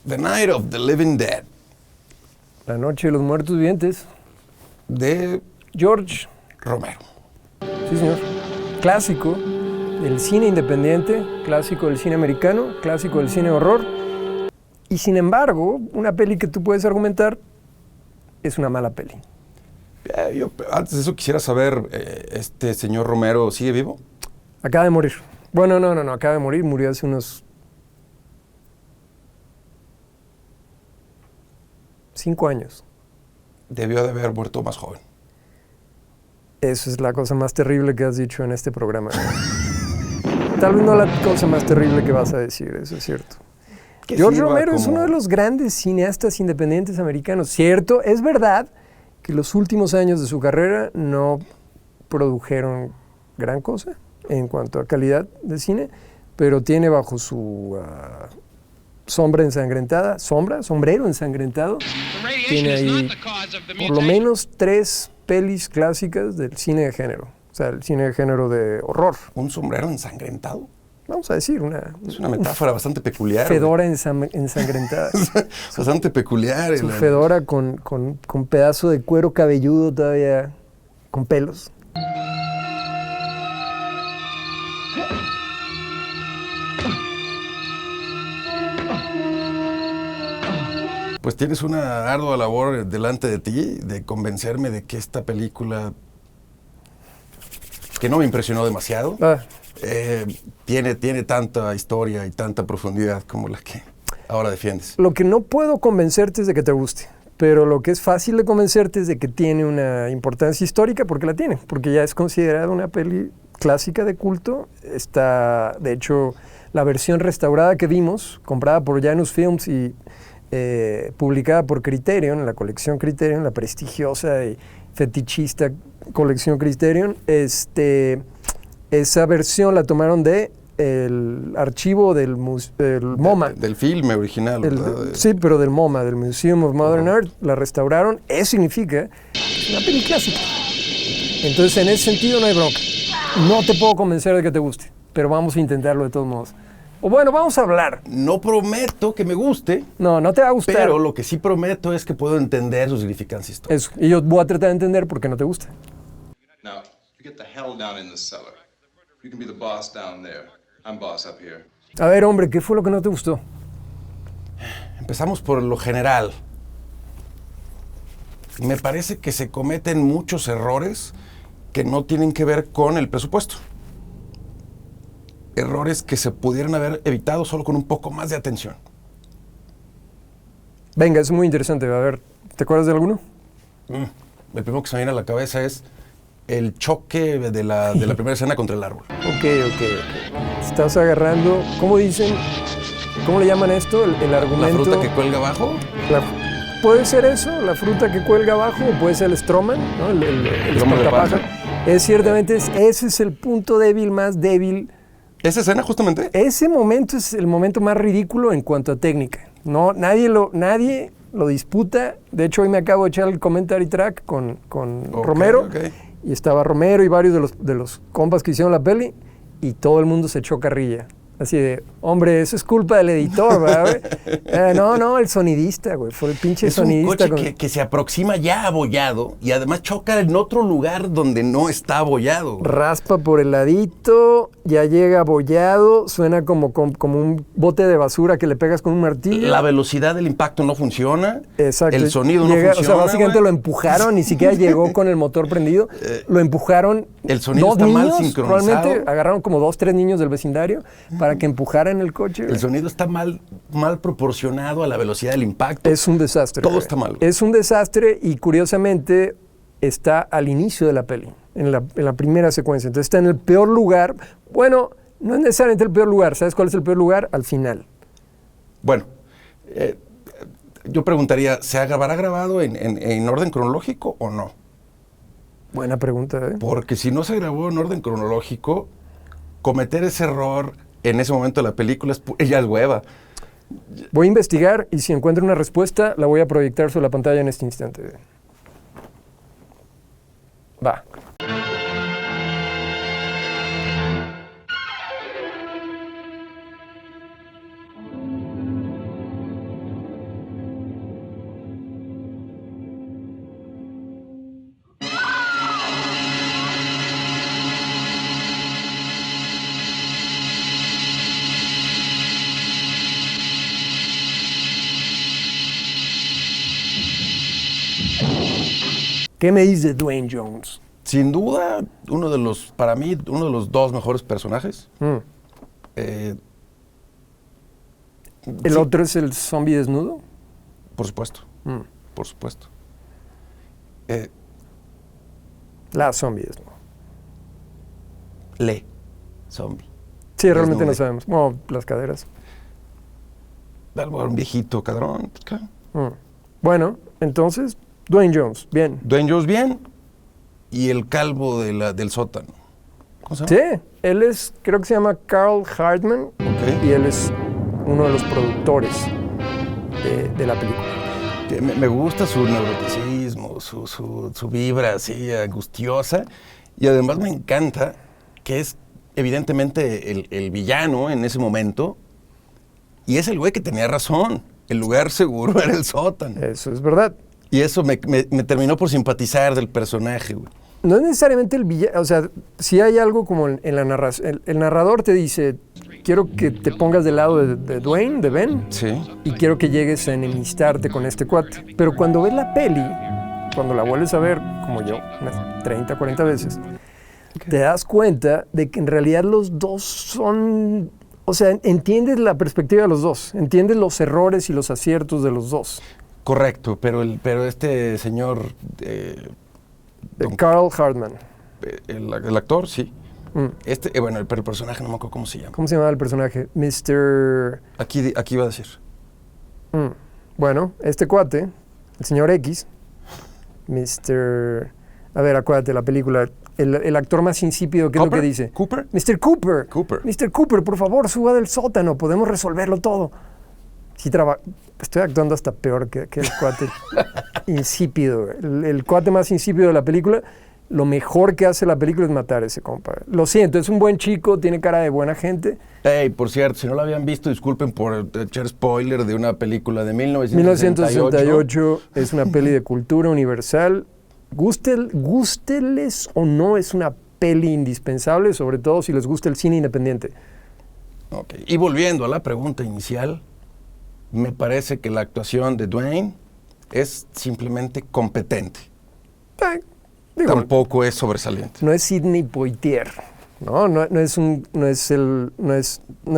The Night of the Living Dead. La Noche de los Muertos Vivientes. De George Romero. Sí, señor. Clásico del cine independiente, clásico del cine americano, clásico del cine horror. Y sin embargo, una peli que tú puedes argumentar es una mala peli. Yo antes de eso quisiera saber, ¿este señor Romero sigue vivo? Acaba de morir. Bueno, no, acaba de morir. Murió hace unos 5 años. Debió de haber muerto más joven. Eso es la cosa más terrible que has dicho en este programa. Tal vez no la cosa más terrible que vas a decir, eso es cierto. George Romero es uno de los grandes cineastas independientes americanos. Cierto, es verdad que los últimos años de su carrera no produjeron gran cosa en cuanto a calidad de cine, pero tiene bajo su sombrero ensangrentado, tiene ahí por lo menos 3 pelis clásicas del cine de género, o sea, el cine de género de horror. ¿Un sombrero ensangrentado? Vamos a decir, es una metáfora bastante peculiar. Fedora ensangrentada. Bastante peculiar. Su fedora con pedazo de cuero cabelludo todavía con pelos. Pues tienes una ardua labor delante de ti de convencerme de que esta película, que no me impresionó demasiado, tiene tanta historia y tanta profundidad como la que ahora defiendes. Lo que no puedo convencerte es de que te guste, pero lo que es fácil de convencerte es de que tiene una importancia histórica, porque la tiene, porque ya es considerada una peli clásica de culto. Está, de hecho, la versión restaurada que vimos, comprada por Janus Films y publicada por Criterion, la colección Criterion, la prestigiosa y fetichista colección Criterion, esa versión la tomaron de el archivo del MoMA. Del filme original, ¿verdad? Sí, pero del MoMA, del Museum of Modern Art, la restauraron. Eso significa que es una peli clásica. Entonces, en ese sentido no hay bronca. No te puedo convencer de que te guste, pero vamos a intentarlo de todos modos. O bueno, vamos a hablar. No prometo que me guste. No te va a gustar. Pero lo que sí prometo es que puedo entender su significancia histórica. Eso. Y yo voy a tratar de entender por qué no te gusta. Now, you get the hell down in the cellar. You can be the boss down there. I'm boss up here. A ver, hombre, ¿qué fue lo que no te gustó? Empezamos por lo general. Me parece que se cometen muchos errores que no tienen que ver con el presupuesto. Errores que se pudieran haber evitado solo con un poco más de atención. Venga, es muy interesante. A ver, ¿te acuerdas de alguno? El primero que se me viene a la cabeza es el choque de la primera escena contra el árbol. Ok. Estás agarrando, ¿cómo dicen? ¿Cómo le llaman esto? El argumento. ¿La fruta que cuelga abajo? Puede ser eso, la fruta que cuelga abajo, o puede ser el Stroman, ¿no? El espantapájaro. Ciertamente ese es el punto débil más débil. ¿Esa escena justamente? Ese momento es el momento más ridículo en cuanto a técnica. No, nadie lo disputa. De hecho, hoy me acabo de echar el commentary track con Romero. Y estaba Romero y varios de los compas que hicieron la peli. Y todo el mundo se echó carrilla. Así de, hombre, eso es culpa del editor, ¿verdad? No, el sonidista, güey. Fue el pinche sonidista. Es un coche que se aproxima ya abollado y además choca en otro lugar donde no está abollado. Raspa por el ladito, ya llega abollado, suena como un bote de basura que le pegas con un martillo. La velocidad del impacto no funciona. Exacto. El sonido no funciona. O sea, básicamente lo empujaron, ni siquiera llegó con el motor prendido. Lo empujaron. El sonido está mal sincronizado. Probablemente agarraron como 2, 3 niños del vecindario para que empujaran el coche. El sonido está mal proporcionado a la velocidad del impacto. Es un desastre. Todo está mal. Es un desastre y curiosamente está al inicio de la peli, en la primera secuencia. Entonces está en el peor lugar. Bueno, no es necesariamente el peor lugar. ¿Sabes cuál es el peor lugar? Al final. Bueno, yo preguntaría, ¿se habrá grabado en orden cronológico o no? Buena pregunta, ¿eh? Porque si no se grabó en orden cronológico, cometer ese error en ese momento de la película ya es hueva. Voy a investigar y si encuentro una respuesta, la voy a proyectar sobre la pantalla en este instante. Va. ¿Qué me dices de Dwayne Jones? Sin duda, para mí, uno de los dos mejores personajes. ¿El Sí, otro es el zombie desnudo? por supuesto, por supuesto. La zombie desnudo. Zombie. Sí, realmente no Desnude. sabemos. Bueno, las caderas. Algo, un viejito cadrón. Bueno, entonces, Dwayne Jones, bien. Dwayne Jones bien, y el calvo del sótano. ¿Cómo se llama? Sí, él es, creo que se llama Carl Hardman, Ok. y él es uno de los productores de la película. Que me gusta su neuroticismo, su vibra así angustiosa, y además me encanta que es evidentemente el villano en ese momento, y es el güey que tenía razón. El lugar seguro era el sótano. Eso es verdad. Y eso me terminó por simpatizar del personaje, güey. No es necesariamente el villano, o sea, si hay algo como en la narración. El narrador te dice, quiero que te pongas del lado de Dwayne, de Ben, Sí. y quiero que llegues a enemistarte con este cuate. Pero cuando ves la peli, cuando la vuelves a ver, como yo, unas 30, 40 veces, te das cuenta de que en realidad los dos son... O sea, entiendes la perspectiva de los dos, entiendes los errores y los aciertos de los dos. Correcto, pero este señor, Carl Hardman. el actor, sí. Mm. Pero el personaje no me acuerdo cómo se llama. ¿Cómo se llamaba el personaje? Mr. Aquí iba a decir. Bueno, este cuate, el señor X, Mr. A ver, acuérdate, la película, el actor más insípido, ¿qué es lo que dice? ¿Cooper? Mr. Cooper. Cooper. Mr. Cooper, por favor, suba del sótano, podemos resolverlo todo. Sí, estoy actuando hasta peor que el cuate insípido. El cuate más insípido de la película, lo mejor que hace la película es matar a ese compa. Lo siento, es un buen chico, tiene cara de buena gente. Hey, por cierto, si no lo habían visto, disculpen por echar spoiler de una película de 1968. 1968 es una peli de cultura universal. Gústeles o no, es una peli indispensable, sobre todo si les gusta el cine independiente. Ok. Y volviendo a la pregunta inicial, me parece que la actuación de Dwayne es simplemente competente. Digo, Tampoco es sobresaliente. no es Sidney Poitier, no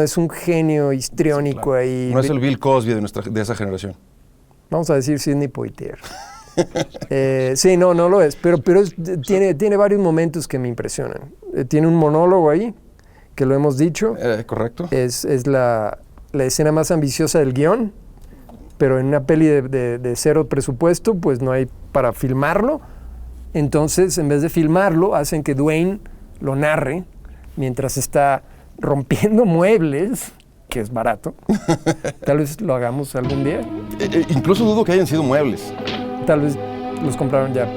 es un genio histriónico Claro. ahí. No es el Bill Cosby de esa generación. Vamos a decir Sidney Poitier. Sí, no lo es, pero tiene varios momentos que me impresionan. Tiene un monólogo ahí, que lo hemos dicho. ¿Correcto? Es la escena más ambiciosa del guión, pero en una peli de cero presupuesto, pues no hay para filmarlo. Entonces, en vez de filmarlo, hacen que Dwayne lo narre mientras está rompiendo muebles, que es barato. Tal vez lo hagamos algún día. Incluso dudo que hayan sido muebles. Tal vez los compraron ya en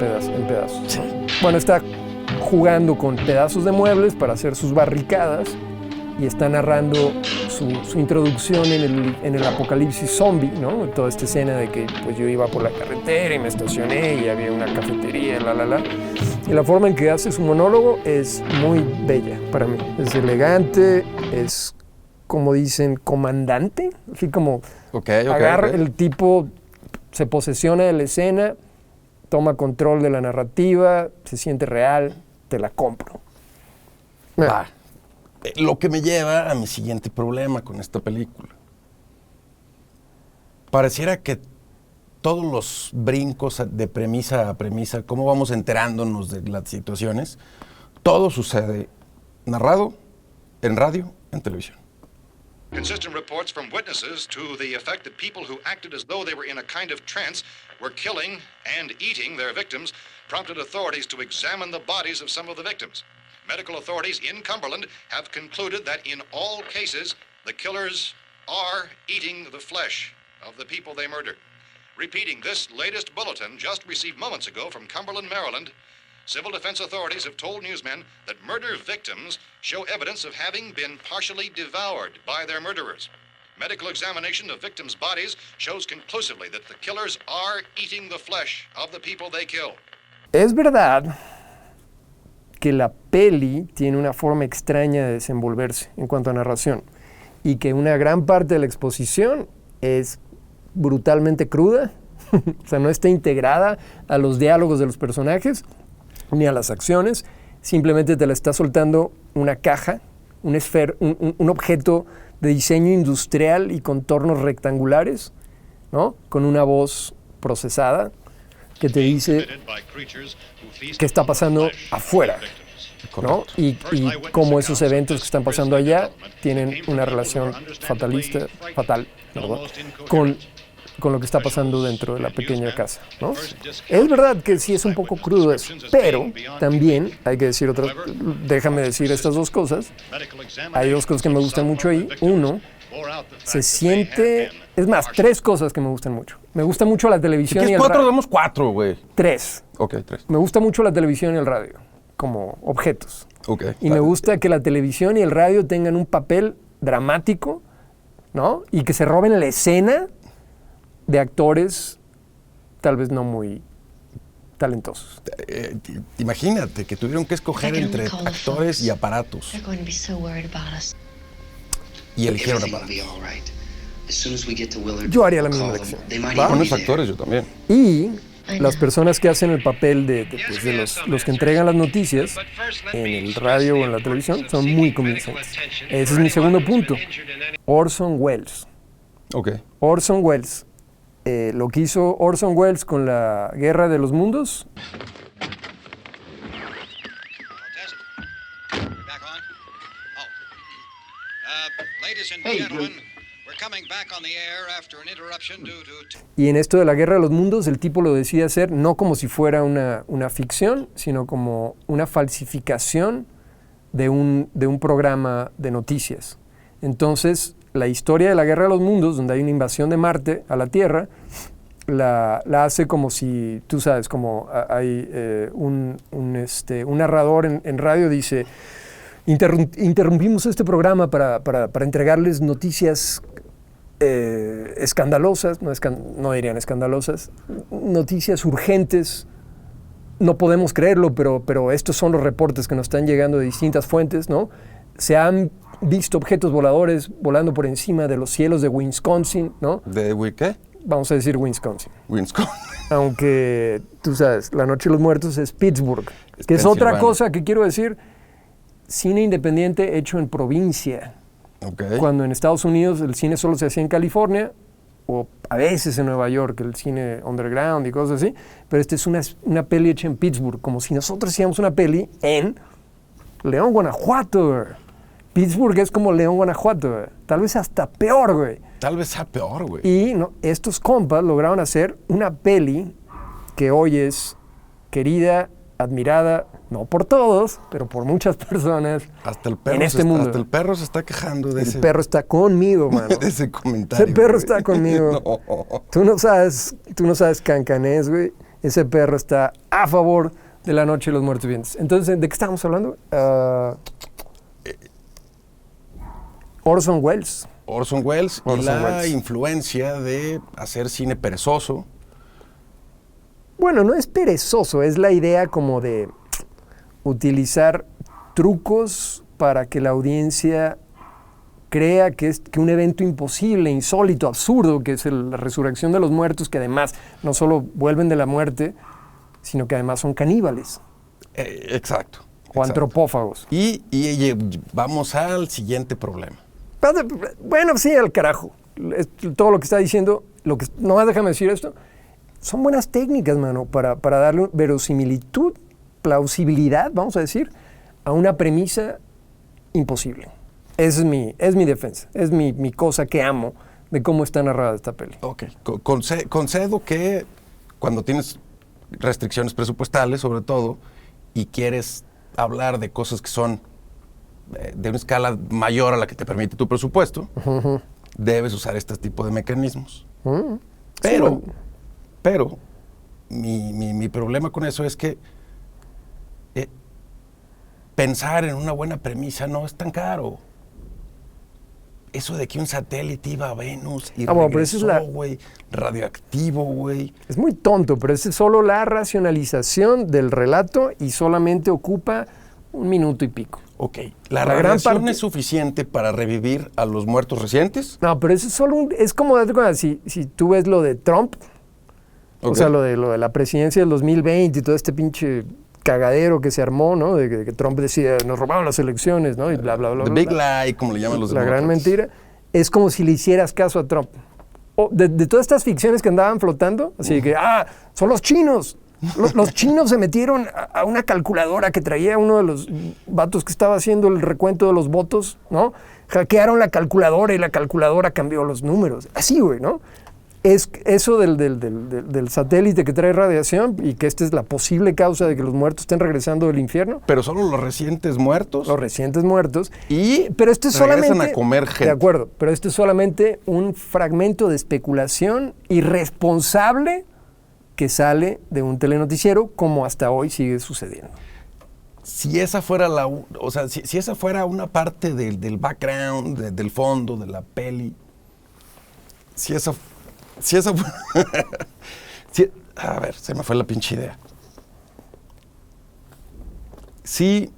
pedazos. Sí. Bueno, está jugando con pedazos de muebles para hacer sus barricadas y está narrando su introducción en el apocalipsis zombie, ¿no? Toda esta escena de que pues, yo iba por la carretera y me estacioné y había una cafetería, Y la forma en que hace su monólogo es muy bella para mí. Es elegante, es, como dicen, comandante. Así como agarra el tipo, se posesiona de la escena, toma control de la narrativa, se siente real, te la compro. Va. Lo que me lleva a mi siguiente problema con esta película. Pareciera que todos los brincos de premisa a premisa, cómo vamos enterándonos de las situaciones, todo sucede narrado, en radio, en televisión. Consistent reports from witnesses to the effect that people who acted as though they were in a kind of trance were killing and eating their victims prompted authorities to examine the bodies of some of the victims. Medical authorities in Cumberland have concluded that in all cases, the killers are eating the flesh of the people they murdered. Repeating this latest bulletin just received moments ago from Cumberland, Maryland, civil defense authorities have told newsmen that murder victims show evidence of having been partially devoured by their murderers. Medical examination of victims' bodies shows conclusively that the killers are eating the flesh of the people they kill. Es verdad que la peli tiene una forma extraña de desenvolverse en cuanto a narración y que una gran parte de la exposición es brutalmente cruda O sea, no está integrada a los diálogos de los personajes ni a las acciones. Simplemente te la está soltando una caja, un objeto de diseño industrial y contornos rectangulares, ¿no? Con una voz procesada que te dice qué está pasando afuera, ¿no? Y cómo esos eventos que están pasando allá tienen una relación fatal, ¿verdad? Con lo que está pasando dentro de la pequeña casa, ¿no? Es verdad que sí es un poco crudo eso, pero también hay que decir déjame decir estas dos cosas. Hay dos cosas que me gustan mucho ahí. Uno, se siente, es más, tres cosas que me gustan mucho. Me gusta mucho la televisión y el radio. Damos cuatro, güey. Tres. Ok, tres. Me gusta mucho la televisión y el radio, como objetos. Ok. Y me gusta que la televisión y el radio tengan un papel dramático, ¿no? Y que se roben la escena de actores tal vez no muy talentosos. Imagínate que tuvieron que escoger entre actores y aparatos. Y eligieron aparatos. Yo haría la misma elección. Con los actores yo también. Y las personas que hacen el papel de los que entregan las noticias en el radio o en la televisión son muy convincentes. Ese es mi segundo punto. Orson Welles. Ok. Orson Welles. Lo que hizo Orson Welles con la Guerra de los Mundos. Y en esto de la Guerra de los Mundos, el tipo lo decide hacer no como si fuera una ficción, sino como una falsificación de un programa de noticias. Entonces, la historia de la Guerra de los Mundos, donde hay una invasión de Marte a la Tierra, la hace como si, tú sabes, como hay un narrador en radio dice, interrumpimos este programa para entregarles noticias escandalosas, no dirían escandalosas, noticias urgentes. No podemos creerlo, pero estos son los reportes que nos están llegando de distintas fuentes, ¿no? Se han visto objetos voladores volando por encima de los cielos de Wisconsin, ¿no? ¿De qué? Vamos a decir Wisconsin. Wisconsin. Aunque, tú sabes, La Noche de los Muertos es Pittsburgh, que es otra cosa que quiero decir, cine independiente hecho en provincia. Okay. Cuando en Estados Unidos el cine solo se hacía en California, o a veces en Nueva York, el cine underground y cosas así, pero esta es una peli hecha en Pittsburgh, como si nosotros hiciéramos una peli en León, Guanajuato. Pittsburgh es como León, Guanajuato, tal vez hasta peor, güey. Tal vez sea peor, güey. Y estos compas lograron hacer una peli que hoy es querida, admirada, no por todos, pero por muchas personas hasta el perro en este mundo. Hasta el perro se está quejando de ese... El perro está conmigo, mano. De ese comentario. Ese perro güey. está conmigo. No. Tú no sabes cancanés, güey. Ese perro está a favor de La Noche de los Muertos Vivientes. Entonces, ¿de qué estábamos hablando? Orson Welles. Orson Welles y la Welles. influencia de hacer cine perezoso. Bueno, no es perezoso, es la idea como de utilizar trucos para que la audiencia crea que un evento imposible, insólito, absurdo, que es la resurrección de los muertos, que además no solo vuelven de la muerte, sino que además son caníbales. Exacto. O antropófagos. Y vamos al siguiente problema. Bueno, sí, al carajo. Todo lo que está diciendo, nomás déjame decir esto, son buenas técnicas, mano, para darle verosimilitud, plausibilidad, vamos a decir, a una premisa imposible. Esa es mi defensa, es mi cosa que amo de cómo está narrada esta peli. Ok, concedo que cuando tienes restricciones presupuestales, sobre todo, y quieres hablar de cosas que son de una escala mayor a la que te permite tu presupuesto, debes usar este tipo de mecanismos. Pero mi problema con eso es que pensar en una buena premisa no es tan caro. Eso de que un satélite iba a Venus y regresó, güey, radioactivo, güey. Es muy tonto, pero es solo la racionalización del relato y solamente ocupa 1 minuto y pico. Ok. ¿La radiación es suficiente para revivir a los muertos recientes? No, pero eso es solo es como si tú ves lo de Trump, O sea, lo de la presidencia del 2020 y todo este pinche cagadero que se armó, ¿no? De que Trump decía, nos robaron las elecciones, ¿no? Y bla, bla, bla. The Big Lie, como le llaman los La demócratas. gran mentira. Es como si le hicieras caso a Trump. De todas estas ficciones que andaban flotando, así de que, son los chinos. Los chinos se metieron a una calculadora que traía uno de los vatos que estaba haciendo el recuento de los votos, ¿no? Hackearon la calculadora y la calculadora cambió los números. Así, güey, ¿no? Es eso del satélite que trae radiación y que esta es la posible causa de que los muertos estén regresando del infierno. Pero solo los recientes muertos. Los recientes muertos. Y pero esto es regresan solamente, a comer gente. De acuerdo, pero esto es solamente un fragmento de especulación irresponsable que sale de un telenoticiero, como hasta hoy sigue sucediendo. Si esa fuera si esa fuera una parte del background, del fondo, de la peli, si esa fuera, a ver, se me fue la pinche idea. Si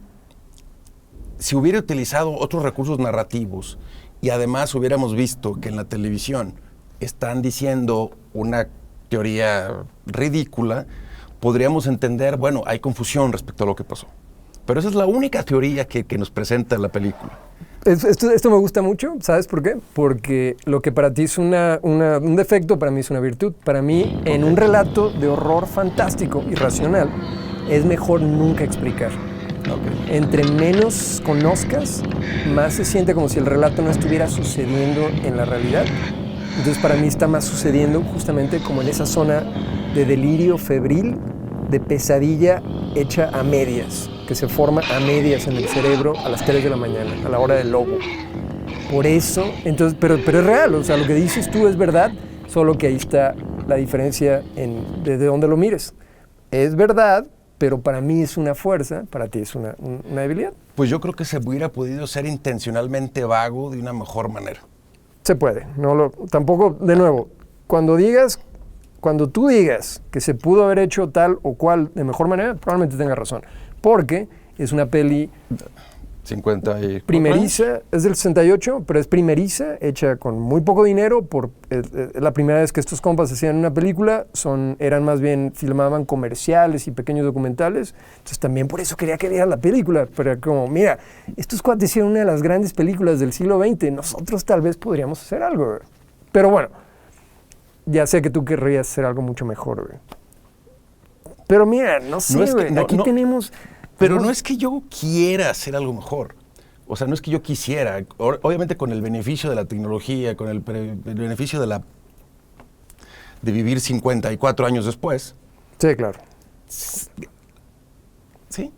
hubiera utilizado otros recursos narrativos y además hubiéramos visto que en la televisión están diciendo una teoría ridícula, podríamos entender, bueno, hay confusión respecto a lo que pasó. Pero esa es la única teoría que nos presenta la película. Esto me gusta mucho, ¿sabes por qué? Porque lo que para ti es un defecto, para mí es una virtud. Para mí, en un relato de horror fantástico y racional, es mejor nunca explicar. Okay. Entre menos conozcas, más se siente como si el relato no estuviera sucediendo en la realidad. Entonces, para mí está más sucediendo justamente como en esa zona de delirio febril, de pesadilla hecha a medias, que se forma a medias en el cerebro a las 3 de la mañana, a la hora del lobo. Por eso, entonces, pero es real, o sea, lo que dices tú es verdad, solo que ahí está la diferencia desde donde lo mires. Es verdad, pero para mí es una fuerza, para ti es una debilidad. Pues yo creo que se hubiera podido ser intencionalmente vago de una mejor manera. Se puede, tampoco, de nuevo, cuando tú digas que se pudo haber hecho tal o cual de mejor manera, probablemente tengas razón. Porque es una peli 50 primeriza, es del 68, pero es primeriza, hecha con muy poco dinero. La primera vez que estos compas hacían una película, eran más bien, filmaban comerciales y pequeños documentales. Entonces también por eso quería que viera la película. Pero como, mira, estos cuates hicieron una de las grandes películas del siglo XX, nosotros tal vez podríamos hacer algo. Pero bueno, ya sé que tú querrías hacer algo mucho mejor, güey. Pero mira, no sé, güey, aquí tenemos... Pero no es que yo quiera hacer algo mejor. O sea, no es que yo quisiera. Obviamente con el beneficio de la tecnología, con el beneficio de vivir 54 años después. Sí, claro. Sí.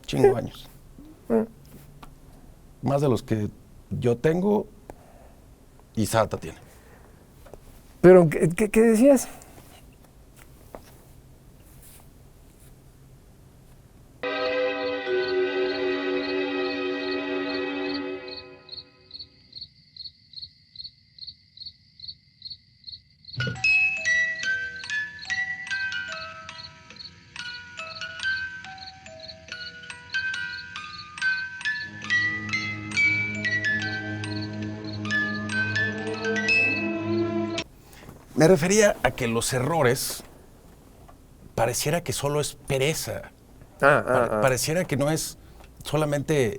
Chingo años. Más de los que yo tengo y Sata tiene. Pero, ¿qué decías? Me refería a que los errores pareciera que solo es pereza. Pareciera que no es solamente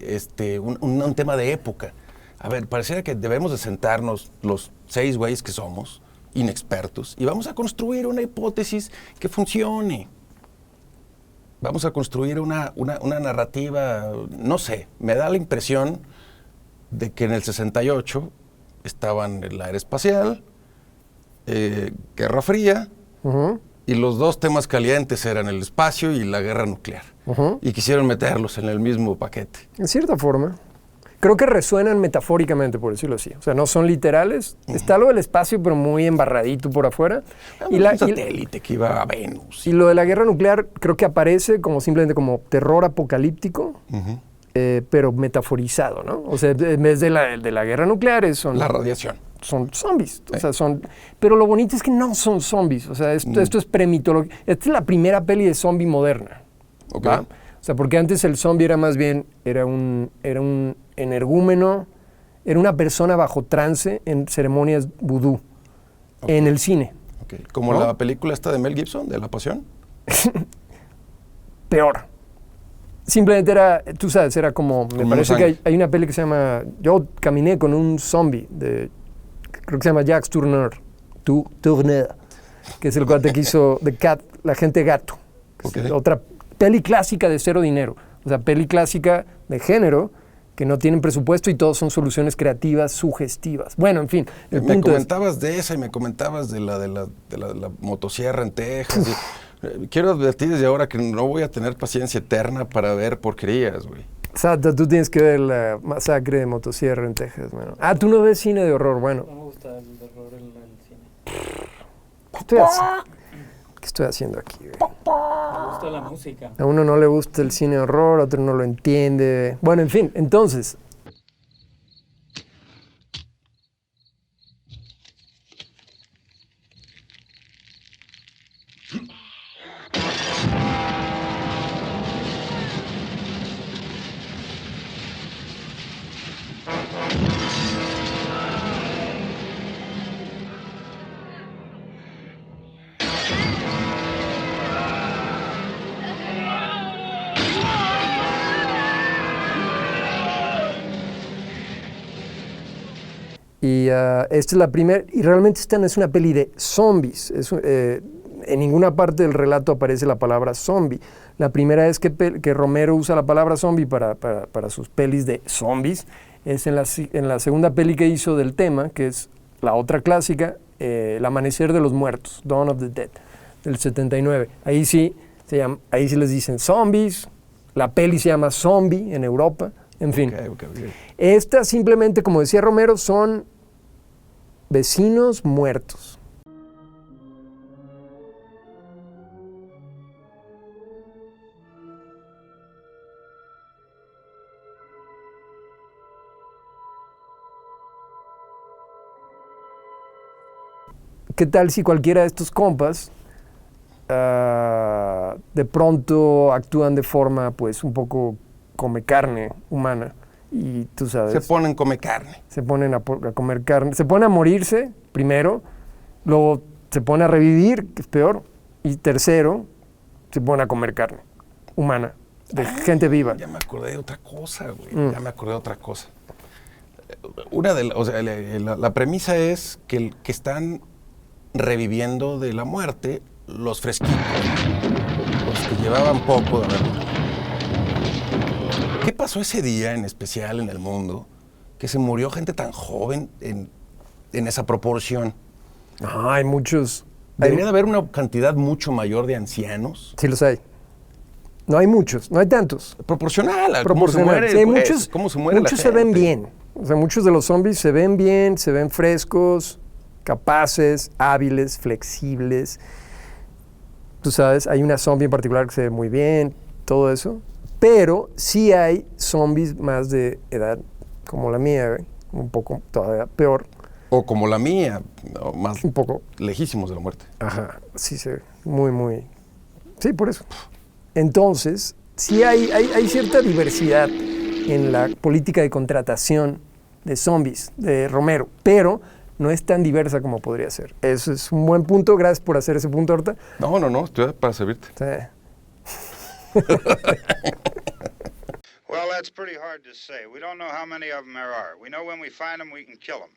un tema de época. A ver, pareciera que debemos de sentarnos los 6 güeyes que somos, inexpertos, y vamos a construir una hipótesis que funcione. Vamos a construir una narrativa, no sé, me da la impresión de que en el 68 estaban en la era espacial, Guerra Fría, y los dos temas calientes eran el espacio y la guerra nuclear. Y quisieron meterlos en el mismo paquete. En cierta forma. Creo que resuenan metafóricamente, por decirlo así. O sea, no son literales. Está lo del espacio, pero muy embarradito por afuera. Y un satélite que iba a Venus. Y lo de la guerra nuclear creo que aparece simplemente como terror apocalíptico, pero metaforizado, ¿no? O sea, en vez de la guerra nuclear son... La radiación. Son zombies, o sea, pero lo bonito es que no son zombies, o sea, esto es premitología. Esta es la primera peli de zombie moderna, okay. ¿Va? O sea, porque antes el zombie era más bien, era un energúmeno, era una persona bajo trance en ceremonias vudú, en el cine. Okay. ¿Como ¿no? la película esta de Mel Gibson, de La Pasión? Peor. Simplemente era, tú sabes, era como, me parece que hay una peli que se llama, yo caminé con un zombie, creo que se llama Jacques Tourneur, que es el cuate que hizo The Cat, La Gente Gato. Okay. Otra peli clásica de cero dinero. O sea, peli clásica de género que no tienen presupuesto y todos son soluciones creativas, sugestivas. Bueno, en fin, el me punto comentabas de esa y me comentabas de la motosierra en Texas. Quiero advertir desde ahora que no voy a tener paciencia eterna para ver porquerías, güey. Exacto, tú tienes que ver la masacre de motosierra en Texas. Bueno. Ah, tú no ves cine de horror, bueno. No me gusta el horror en el cine. ¿Qué estoy haciendo aquí, güey? Me gusta la música. A uno no le gusta el cine de horror, a otro no lo entiende. Bueno, en fin, entonces... Y esta es la primera, y realmente esta no es una peli de zombies. En ninguna parte del relato aparece la palabra zombie. La primera vez que Romero usa la palabra zombie para sus pelis de zombies es en la segunda peli que hizo del tema, que es la otra clásica, El Amanecer de los Muertos, Dawn of the Dead, del 79. Ahí sí les dicen zombies, la peli se llama Zombie en Europa, en fin. Okay. Estas simplemente, como decía Romero, son vecinos muertos. ¿Qué tal si cualquiera de estos compas de pronto actúan de forma pues un poco come carne humana? Y tú sabes... Se ponen a comer carne. Se ponen a comer carne. Se ponen a morirse primero, luego se ponen a revivir, que es peor, y tercero, se ponen a comer carne humana, de gente viva. Ya me acordé de otra cosa, güey. Ya me acordé de otra cosa. La premisa es que están reviviendo de la muerte los fresquitos, los que llevaban poco de haber muerto. ¿Qué pasó ese día en especial en el mundo que se murió gente tan joven en esa proporción? Hay muchos. Debería de haber una cantidad mucho mayor de ancianos. Sí los hay. No hay muchos, no hay tantos. Proporcional a cómo se muere, sí, cómo se muere la muchos se gente. ven bien. O sea, muchos de los zombies se ven bien, se ven frescos, capaces, hábiles, flexibles. Tú sabes, hay una zombie en particular que se ve muy bien, todo eso. Pero sí hay zombies más de edad como la mía, un poco todavía peor. O como la mía, no, más un poco lejísimos de la muerte. Ajá, sí se ve muy... Sí, por eso. Entonces, sí hay cierta diversidad en la política de contratación de zombies de Romero, pero no es tan diversa como podría ser. Eso es un buen punto, gracias por hacer ese punto ahorita. No, estoy para servirte. Sí. Well, that's pretty hard to say. We don't know how many of them there are. We know when we find them, we can kill them.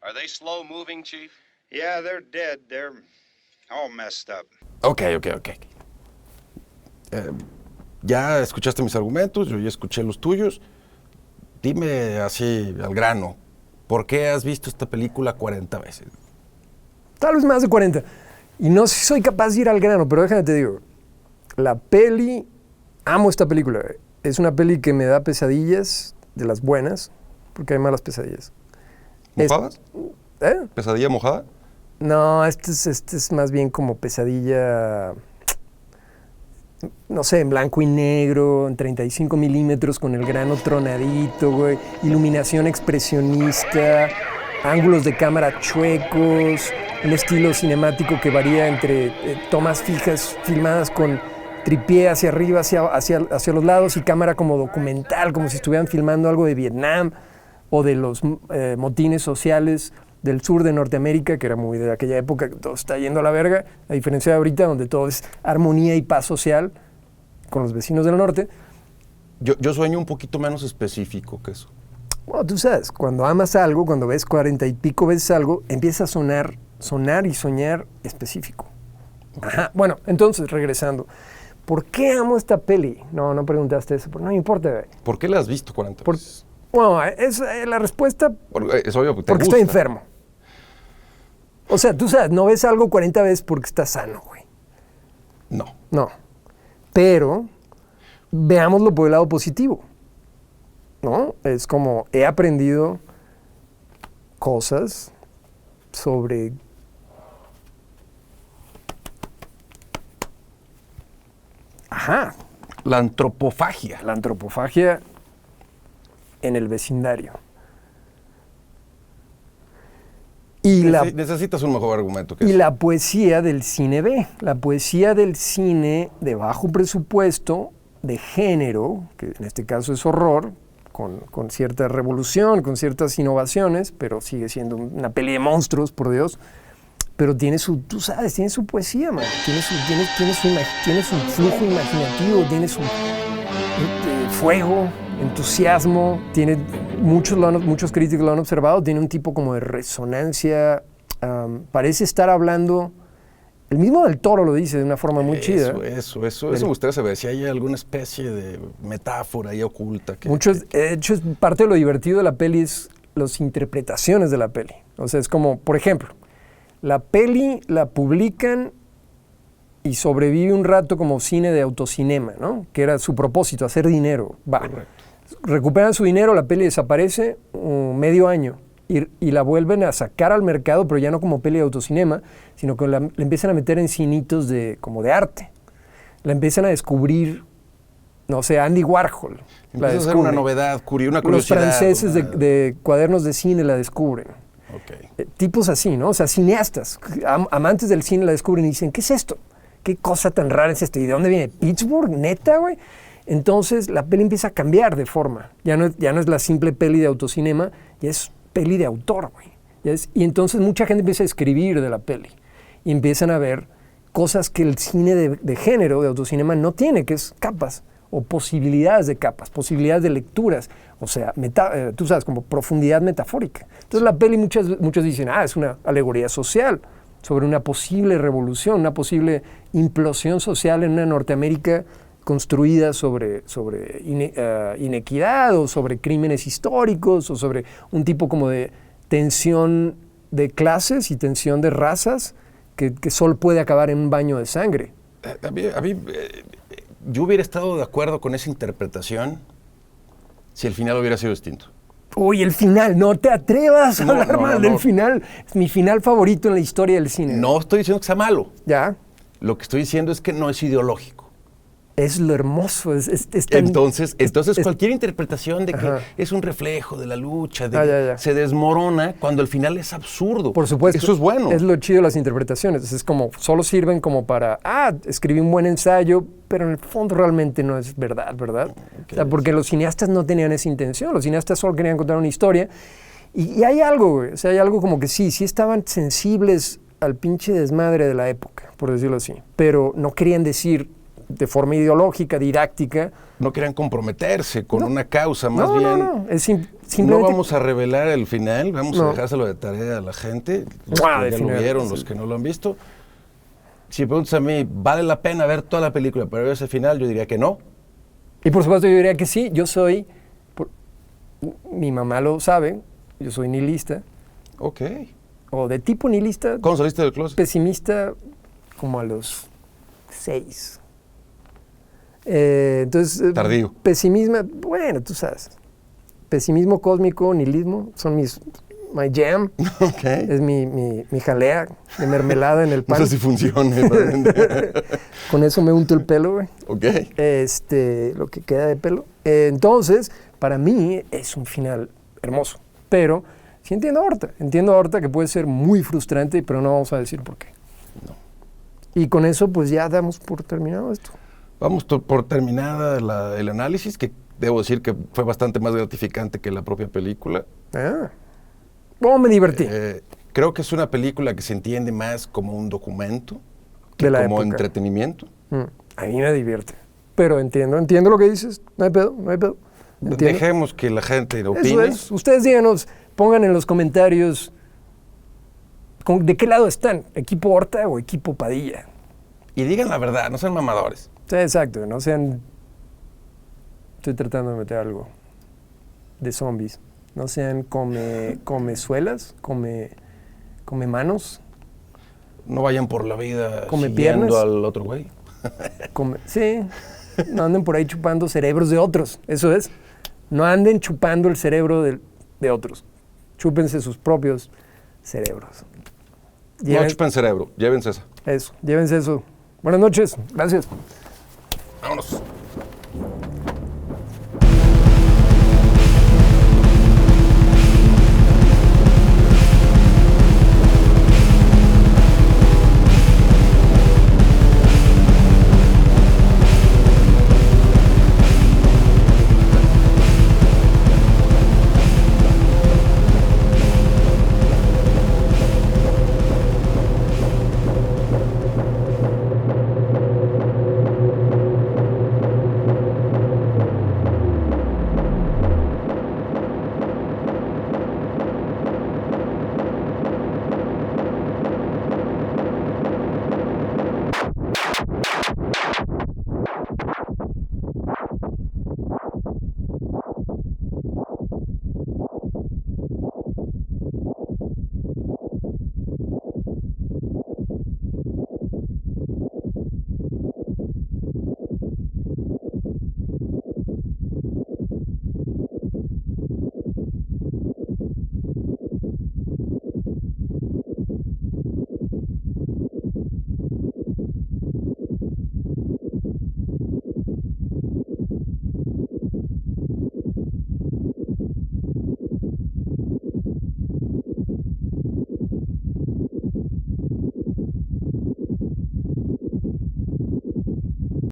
Are they slow moving, Chief? Yeah, they're dead. They're all messed up. Ok. Ya escuchaste mis argumentos, yo ya escuché los tuyos. Dime así al grano, ¿por qué has visto esta película 40 veces? Tal vez más de 40. Y no sé si soy capaz de ir al grano, pero déjame te digo, la peli, amo esta película. Es una peli que me da pesadillas de las buenas, porque hay malas pesadillas. ¿Mojadas? ¿Eh? ¿Pesadilla mojada? No, este es más bien como pesadilla, no sé, en blanco y negro, en 35 milímetros con el grano tronadito, güey, iluminación expresionista, ángulos de cámara chuecos, un estilo cinemático que varía entre tomas fijas filmadas con tripié hacia arriba, hacia los lados y cámara como documental, como si estuvieran filmando algo de Vietnam o de los motines sociales del sur de Norteamérica, que era muy de aquella época, que todo está yendo a la verga, a diferencia de ahorita, donde todo es armonía y paz social con los vecinos del norte. Yo sueño un poquito menos específico que eso. Bueno, tú sabes, cuando amas algo, cuando ves 40 y pico veces algo, empieza a sonar y soñar específico. Ajá. Bueno, entonces, regresando. ¿Por qué amo esta peli? No preguntaste eso, pero no me importa. Güey. ¿Por qué la has visto 40 veces? Bueno, la respuesta... Es obvio, porque estoy enfermo. O sea, tú sabes, no ves algo 40 veces porque estás sano, güey. No. Pero veámoslo por el lado positivo, ¿no? Es como he aprendido cosas sobre la antropofagia. La antropofagia en el vecindario. Y necesitas un mejor argumento que eso. Y la poesía del cine B, la poesía del cine de bajo presupuesto, de género, que en este caso es horror, con cierta revolución, con ciertas innovaciones, pero sigue siendo una peli de monstruos, por Dios. Pero tiene su, tú sabes, tiene su poesía, man. Tiene su flujo imaginativo, tiene su fuego, entusiasmo, tiene muchos críticos lo han observado, tiene un tipo como de resonancia, parece estar hablando, el mismo Del Toro lo dice de una forma muy chida. Eso me gustaría saber, si hay alguna especie de metáfora ahí oculta. De hecho, es parte de lo divertido de la peli es las interpretaciones de la peli. O sea, es como, por ejemplo, la peli la publican y sobrevive un rato como cine de autocinema, ¿no? Que era su propósito, hacer dinero. Recuperan su dinero, la peli desaparece medio año y la vuelven a sacar al mercado, pero ya no como peli de autocinema, sino que la empiezan a meter en cinitos como de arte. La empiezan a descubrir, no sé, Andy Warhol. Empieza a ser una novedad, una curiosidad. Los franceses de cuadernos de cine la descubren. Okay. Tipos así, ¿no? O sea, cineastas, amantes del cine la descubren y dicen, ¿qué es esto? ¿Qué cosa tan rara es esto? ¿Y de dónde viene? ¿Pittsburgh? ¿Neta, güey? Entonces la peli empieza a cambiar de forma. Ya no es la simple peli de autocinema, ya es peli de autor, güey. Y entonces mucha gente empieza a escribir de la peli. Y empiezan a ver cosas que el cine de género, de autocinema, no tiene, que es capas, o posibilidades de capas, posibilidades de lecturas. O sea, tú sabes, como profundidad metafórica. Entonces la peli muchos dicen, es una alegoría social sobre una posible revolución, una posible implosión social en una Norteamérica construida sobre inequidad o sobre crímenes históricos o sobre un tipo como de tensión de clases y tensión de razas que solo puede acabar en un baño de sangre. Yo hubiera estado de acuerdo con esa interpretación si el final hubiera sido distinto. Uy, el final, no te atrevas a hablar mal del final. Es mi final favorito en la historia del cine. No estoy diciendo que sea malo. ¿Ya? Lo que estoy diciendo es que no es ideológico. Es lo hermoso. Entonces cualquier interpretación de que es un reflejo de la lucha, se desmorona cuando el final es absurdo. Por supuesto. Eso es bueno. Es lo chido de las interpretaciones. Es como, solo sirven como para, escribí un buen ensayo, pero en el fondo realmente no es verdad, ¿verdad? Okay, o sea, porque los cineastas no tenían esa intención. Los cineastas solo querían contar una historia. Y hay algo, güey. O sea, hay algo como que sí estaban sensibles al pinche desmadre de la época, por decirlo así. Pero no querían decir de forma ideológica, didáctica. No querían comprometerse con una causa, más bien. No. Simplemente no vamos a revelar el final, vamos a dejárselo de tarea a la gente, los que ya lo vieron, los que no lo han visto. Si me preguntas a mí, ¿vale la pena ver toda la película para ver ese final? Yo diría que no. Y por supuesto yo diría que sí. Yo soy, mi mamá lo sabe, yo soy nihilista. Ok. O de tipo nihilista. ¿Cómo saliste del closet? Pesimista como a los 6. Entonces, tardío. Pesimismo, bueno, tú sabes. Pesimismo cósmico, nihilismo, son my jam. Okay. Es mi jalea de mermelada en el pan. No sé si funcione. Con eso me unto el pelo, güey. Ok. Lo que queda de pelo. Entonces, para mí es un final hermoso. Pero sí entiendo a Horta que puede ser muy frustrante, pero no vamos a decir por qué. No. Y con eso, pues ya damos por terminado esto. Vamos por terminada el análisis, que debo decir que fue bastante más gratificante que la propia película. Oh, me divertí. Creo que es una película que se entiende más como un documento que De la como época. entretenimiento. A mí me divierte. Pero entiendo lo que dices. No hay pedo. Entiendo. Dejemos que la gente opine. Eso es. Ustedes díganos, pongan en los comentarios ¿de qué lado están? ¿Equipo Horta o equipo Padilla? Y digan la verdad, no sean mamadores. Sí, exacto, no sean... Estoy tratando de meter algo de zombies. No sean comezuelas, come manos. No vayan por la vida Come siguiendo piernas. al otro güey. Sí, no anden por ahí chupando cerebros de otros, eso es. No anden chupando el cerebro de otros. Chúpense sus propios cerebros. No chupen cerebro, llévense esa. Eso, llévense eso. Buenas noches, gracias. Vámonos.